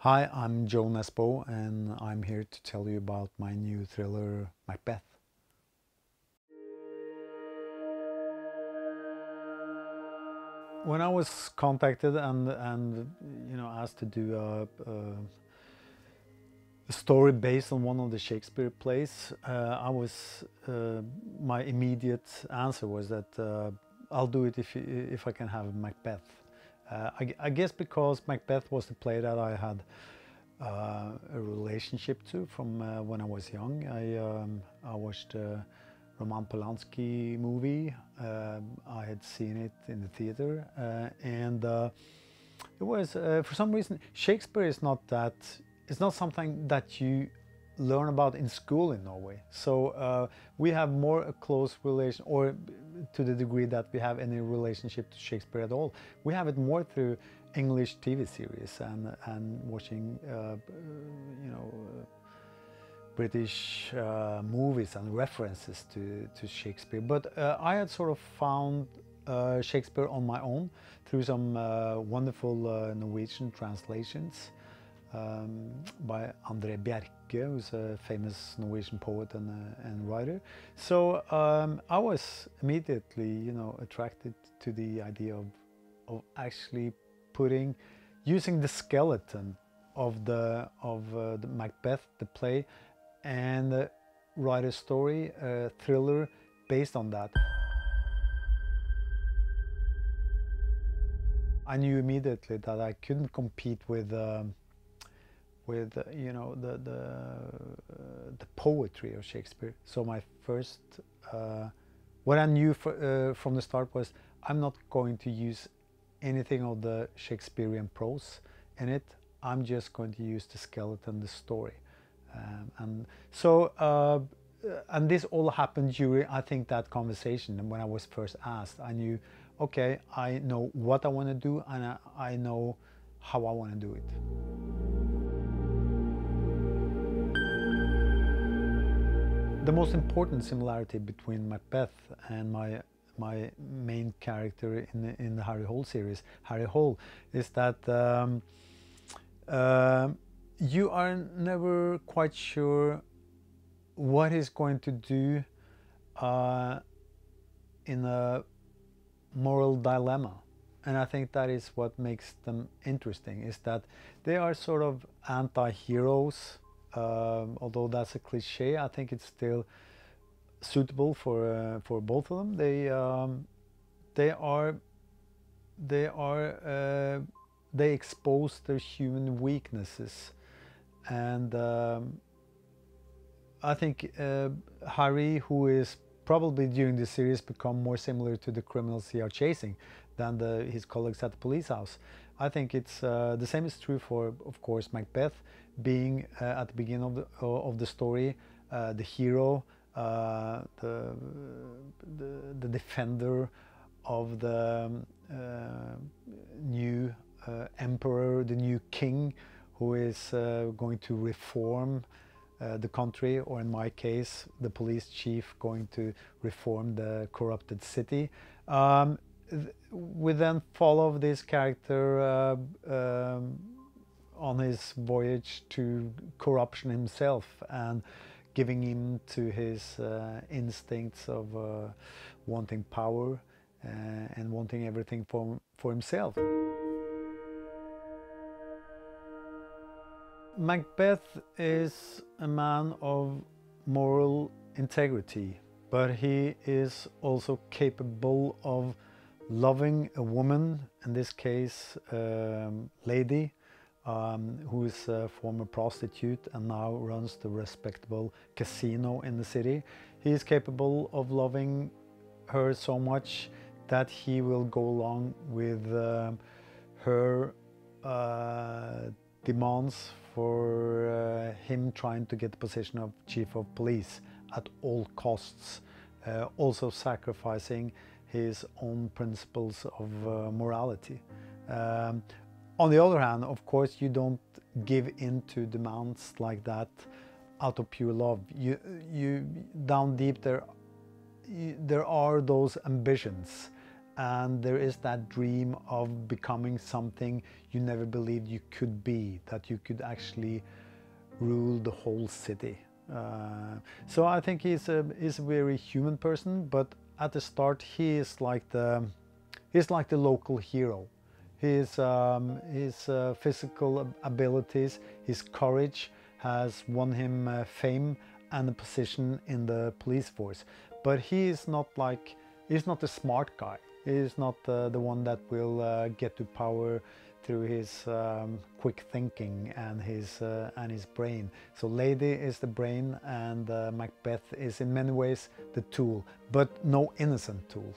Hi, I'm Joe Nesbø and I'm here to tell you about my new thriller, Macbeth. When I was contacted and asked to do a story based on one of the Shakespeare plays, my immediate answer was that I'll do it if I can have Macbeth. I guess because Macbeth was the play that I had a relationship to from when I was young. I watched Roman Polanski movie. I had seen it in the theater, and it was for some reason Shakespeare is not that. It's not something that you learn about in school in Norway. So we have more a close relation, or to the degree that we have any relationship to Shakespeare at all. We have it more through English TV series and watching British movies and references to Shakespeare. But I had sort of found Shakespeare on my own through some wonderful Norwegian translations by André Bjerke, who's a famous Norwegian poet and writer. So I was immediately, attracted to the idea of actually using the skeleton of the Macbeth, the play, and write a story, a thriller based on that. I knew immediately that I couldn't compete with the poetry of Shakespeare. So my first, what I knew from the start was I'm not going to use anything of the Shakespearean prose in it. I'm just going to use the skeleton, the story. And this all happened during, I think, that conversation. And when I was first asked, I knew, okay, I know what I want to do, and I know how I want to do it. The most important similarity between Macbeth and my main character in the Harry Hole series, Harry Hole, is that you are never quite sure what he's going to do in a moral dilemma. And I think that is what makes them interesting, is that they are sort of anti-heroes. Although that's a cliche, I think it's still suitable for both of them. They expose their human weaknesses, and I think Harry, who is probably during the series become more similar to the criminals he are chasing than his colleagues at the police house. I think it's the same is true for, of course, Macbeth, being at the beginning of the story, the hero, the defender of the new emperor, the new king, who is going to reform the country, or in my case, the police chief going to reform the corrupted city. We then follow this character on his voyage to corruption himself, and giving in to his instincts of wanting power and wanting everything for himself. Macbeth is a man of moral integrity, but he is also capable of loving a woman, in this case lady, who is a former prostitute and now runs the respectable casino in the city. He is capable of loving her so much that he will go along with her demands for him trying to get the position of chief of police at all costs, also sacrificing his own principles of morality. On the other hand, of course, you don't give in to demands like that out of pure love. You down deep there are those ambitions, and there is that dream of becoming something you never believed you could be, that you could actually rule the whole city. So I think he's a very human person, but at the start he is like the local hero. His physical abilities, his courage has won him fame and a position in the police force. But he's not the smart guy. He's not the one that will get to power through his quick thinking and his brain. So Lady is the brain, and Macbeth is in many ways the tool, but no innocent tool.